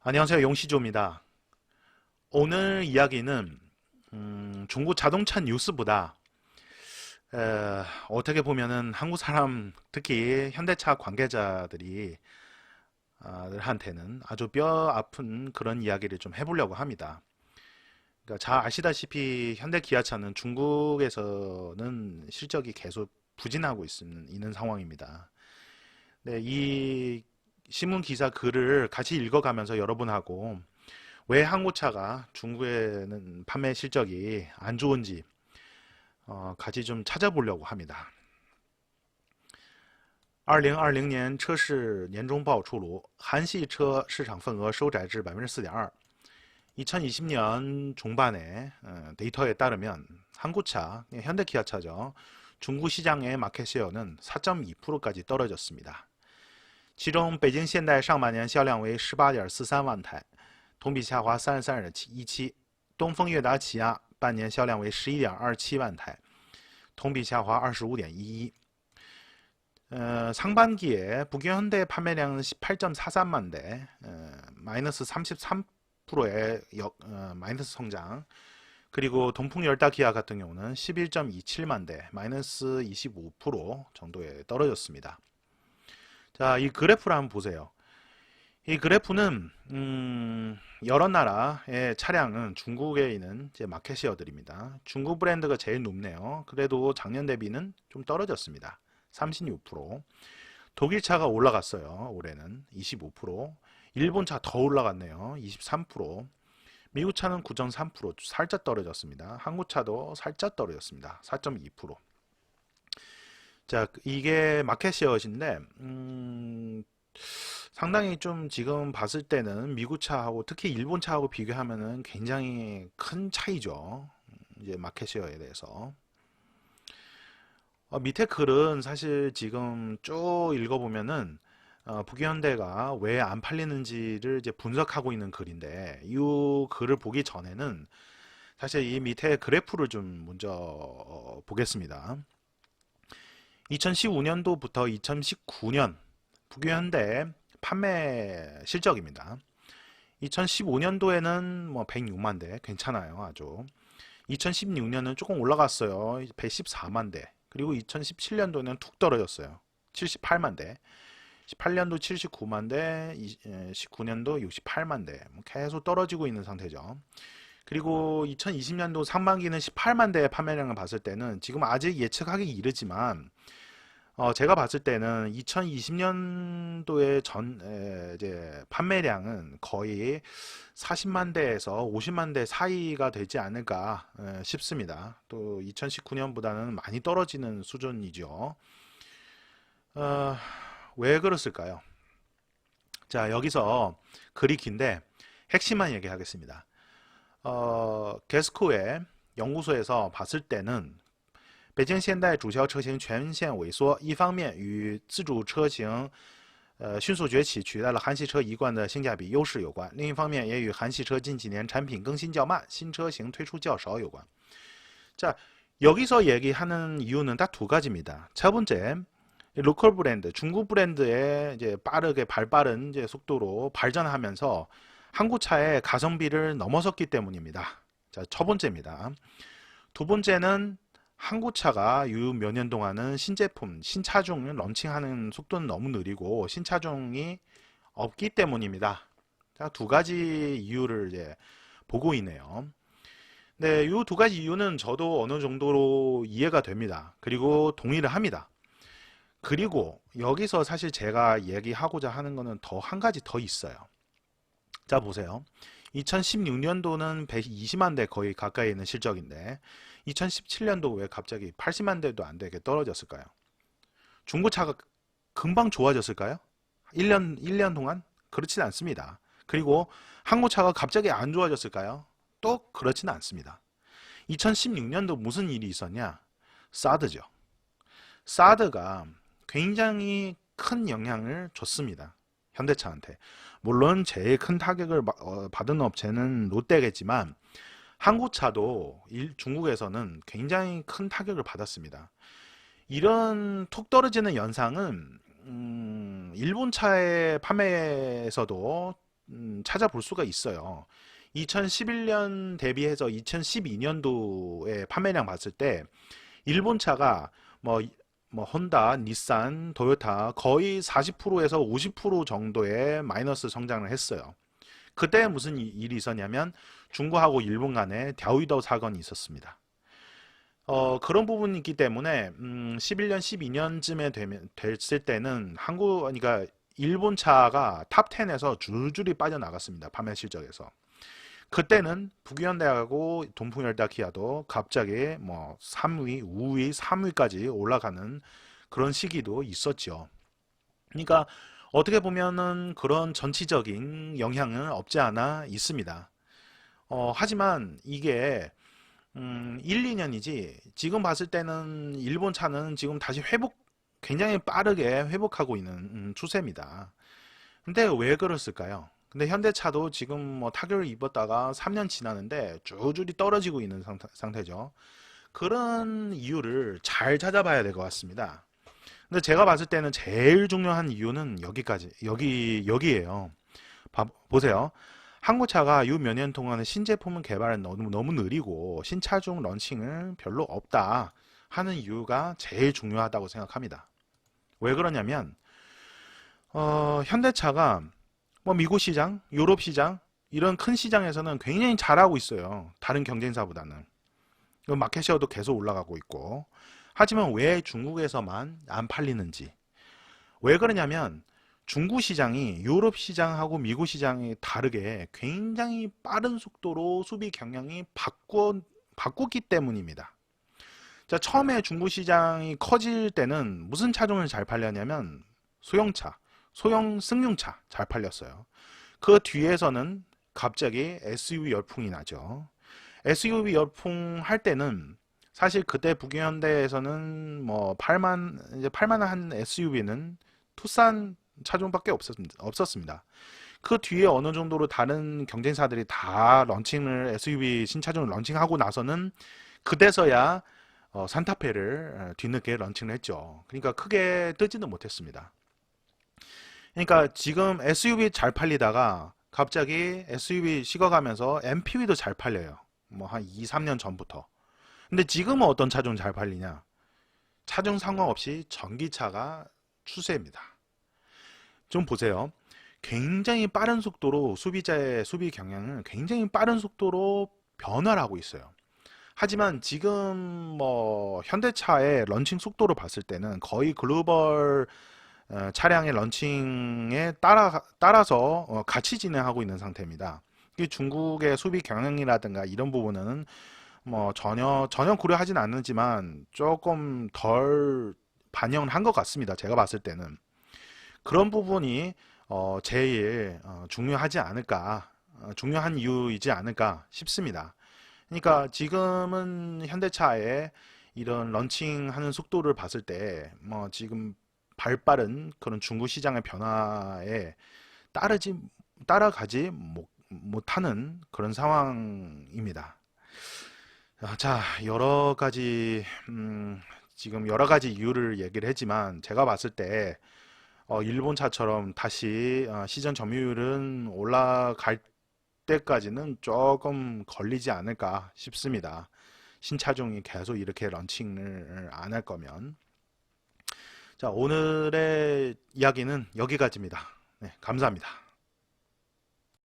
안녕하세요. 용시조입니다. 오늘 이야기는 중국 자동차 뉴스보다 어떻게 보면은 한국 사람, 특히 현대차 관계자들이 한테는 아주 뼈 아픈 그런 이야기를 좀 해보려고 합니다. 그러니까 잘 아시다시피 현대 기아차는 중국에서는 실적이 계속 부진하고 있는 상황입니다. 네, 이 신문 기사 글을 같이 읽어가면서 여러분하고 왜 한국차가 중국에는 판매 실적이 안 좋은지 같이 좀 찾아보려고 합니다. 2020年车市年终报出炉，韩系车市场份额收窄至4.2%。 2020년 종반에 데이터에 따르면 한국차, 현대기아차죠. 중국 시장의 마켓 셰어는 4.2%까지 떨어졌습니다. 其中北京现代上半年销量为 18.43万台，同比下滑33.17%。东风悦达起亚半年销量为 11.27万台，同比下滑 25.11%。 상반기에 북유현대 판매량은 18.43만 대, 마이너스 33%의 마이너스 성장. 그리고 동풍열다 기아 같은 경우는 11.27만 대, 마이너스 25% 정도에 떨어졌습니다. 자, 이 그래프를 한번 보세요. 이 그래프는 여러 나라의 차량은 중국에 있는 이제 마켓 셰어들입니다. 중국 브랜드가 제일 높네요. 그래도 작년 대비는 좀 떨어졌습니다. 36%. 독일 차가 올라갔어요. 올해는 25%. 일본 차 더 올라갔네요. 23%. 미국 차는 9.3% 살짝 떨어졌습니다. 한국 차도 살짝 떨어졌습니다. 4.2%. 자, 이게 마켓 셰어인데 상당히 좀 지금 봤을 때는 미국 차하고 특히 일본 차하고 비교하면은 굉장히 큰 차이죠. 이제 마켓 셰어에 대해서. 밑에 글은 사실 지금 쭉 읽어보면은 북유현대가 왜 안 팔리는지를 이제 분석하고 있는 글인데 이 글을 보기 전에는 사실 이 밑에 그래프를 좀 먼저 보겠습니다. 2015년도부터 2019년 북유현대 판매 실적입니다. 2015년도에는 뭐 106만 대 괜찮아요. 아주. 2016년은 조금 올라갔어요. 114만 대. 그리고 2017년도에는 툭 떨어졌어요. 78만 대. 18년도 79만 대, 19년도 68만 대. 계속 떨어지고 있는 상태죠. 그리고 2020년도 상반기는 18만 대의 판매량을 봤을 때는 지금 아직 예측하기 이르지만 제가 봤을 때는 2020년도의 이제 판매량은 거의 40만 대에서 50만 대 사이가 되지 않을까 싶습니다. 또 2019년보다는 많이 떨어지는 수준이죠. 왜 그랬을까요? 자, 여기서 글이 긴데 핵심만 얘기하겠습니다. 게스코의 연구소에서 봤을 때는 北京现代主销车型全线萎缩，一方面与自主车型迅速崛起取代了韩系车一贯的性价比优势有关，另一方面也与韩系车近几年产品更新较慢，新车型推出较少有关。 자, 여기서 얘기하는 이유는 딱 두 가지입니다. 첫 번째, 로컬 브랜드, 중국 브랜드의 이제 빠르게 발빠른 이제 속도로 발전하면서 한국 차의 가성비를 넘어섰기 때문입니다. 자, 첫 번째입니다. 두 번째는 한국 차가 유 몇 년 동안은 신제품, 신차종을 런칭하는 속도는 너무 느리고 신차종이 없기 때문입니다. 자, 두 가지 이유를 이제 보고 있네요. 네, 이 두 가지 이유는 저도 어느 정도로 이해가 됩니다. 그리고 동의를 합니다. 그리고 여기서 사실 제가 얘기하고자 하는 거는 더 한 가지 더 있어요. 자, 보세요. 2016년도는 120만 대 거의 가까이 있는 실적인데 2017년도 왜 갑자기 80만 대도 안 되게 떨어졌을까요? 중고차가 금방 좋아졌을까요? 1년 동안? 그렇진 않습니다. 그리고 한국차가 갑자기 안 좋아졌을까요? 또 그렇진 않습니다. 2016년도 무슨 일이 있었냐? 사드죠. 사드가 굉장히 큰 영향을 줬습니다. 현대차한테. 물론 제일 큰 타격을 받은 업체는 롯데겠지만 한국차도 중국에서는 굉장히 큰 타격을 받았습니다. 이런 툭 떨어지는 현상은 일본 차의 판매에서도 찾아볼 수가 있어요. 2011년 대비해서 2012년도에 판매량 봤을 때 일본 차가 뭐, 혼다, 닛산, 도요타 거의 40%에서 50% 정도의 마이너스 성장을 했어요. 그때 무슨 일이 있었냐면 중국하고 일본 간에 갸오이더 사건이 있었습니다. 그런 부분이 있기 때문에 11년, 12년쯤에 됐을 때는 그러니까 일본 차가 탑 10에서 줄줄이 빠져나갔습니다. 판매 실적에서. 그때는 북유현대하고 동풍열다 기아도 갑자기 뭐 3위, 5위, 3위까지 올라가는 그런 시기도 있었죠. 그러니까 어떻게 보면은 그런 전치적인 영향은 없지 않아 있습니다. 하지만 이게 1, 2년이지 지금 봤을 때는 일본 차는 지금 다시 굉장히 빠르게 회복하고 있는 추세입니다. 근데 왜 그랬을까요? 근데 현대차도 지금 뭐 타격을 입었다가 3년 지나는데 줄줄이 떨어지고 있는 상태죠. 그런 이유를 잘 찾아봐야 될 것 같습니다. 근데 제가 봤을 때는 제일 중요한 이유는 여기에요. 보세요. 한국차가 요 몇 년 동안에 신제품을 개발은 너무 느리고 신차종 런칭을 별로 없다 하는 이유가 제일 중요하다고 생각합니다. 왜 그러냐면 현대차가 뭐 미국 시장, 유럽 시장 이런 큰 시장에서는 굉장히 잘하고 있어요. 다른 경쟁사보다는. 마켓 셰어도 계속 올라가고 있고. 하지만 왜 중국에서만 안 팔리는지. 왜 그러냐면 중국 시장이 유럽 시장하고 미국 시장이 다르게 굉장히 빠른 속도로 수비 경향이 바꿨기 때문입니다. 자, 처음에 중국 시장이 커질 때는 무슨 차종을 잘 팔렸냐면 소형차, 소형 승용차 잘 팔렸어요. 그 뒤에서는 갑자기 SUV 열풍이 나죠. SUV 열풍 할 때는 사실 그때 북유현대에서는 뭐 이제 팔만한 SUV는 투싼 차종밖에 없었습니다. 그 뒤에 어느 정도로 다른 경쟁사들이 다 SUV 신차종을 런칭하고 나서는 그때서야 산타페를 뒤늦게 런칭을 했죠. 그러니까 크게 뜨지는 못했습니다. 그러니까 지금 SUV 잘 팔리다가 갑자기 SUV 식어가면서 MPV도 잘 팔려요. 뭐 한 2, 3년 전부터. 근데 지금은 어떤 차종 잘 팔리냐? 차종 상관없이 전기차가 추세입니다. 좀 보세요. 굉장히 빠른 속도로 소비자의 소비 경향을 굉장히 빠른 속도로 변화를 하고 있어요. 하지만 지금 뭐 현대차의 런칭 속도를 봤을 때는 거의 글로벌 차량의 런칭에 따라서 같이 진행하고 있는 상태입니다. 중국의 소비 경향이라든가 이런 부분은 뭐 전혀 고려하진 않지만 조금 덜 반영을 한 것 같습니다. 제가 봤을 때는 그런 부분이 제일 중요하지 않을까, 중요한 이유이지 않을까 싶습니다. 그러니까 지금은 현대차의 이런 런칭하는 속도를 봤을 때 뭐 지금 발빠른 그런 중국 시장의 변화에 따라가지 못하는 그런 상황입니다. 자, 지금 여러 가지 이유를 얘기를 했지만 제가 봤을 때 일본 차처럼 다시 시전 점유율은 올라갈 때까지는 조금 걸리지 않을까 싶습니다. 신차종이 계속 이렇게 런칭을 안 할 거면. 자, 오늘의 이야기는 여기까지입니다. 네, 감사합니다.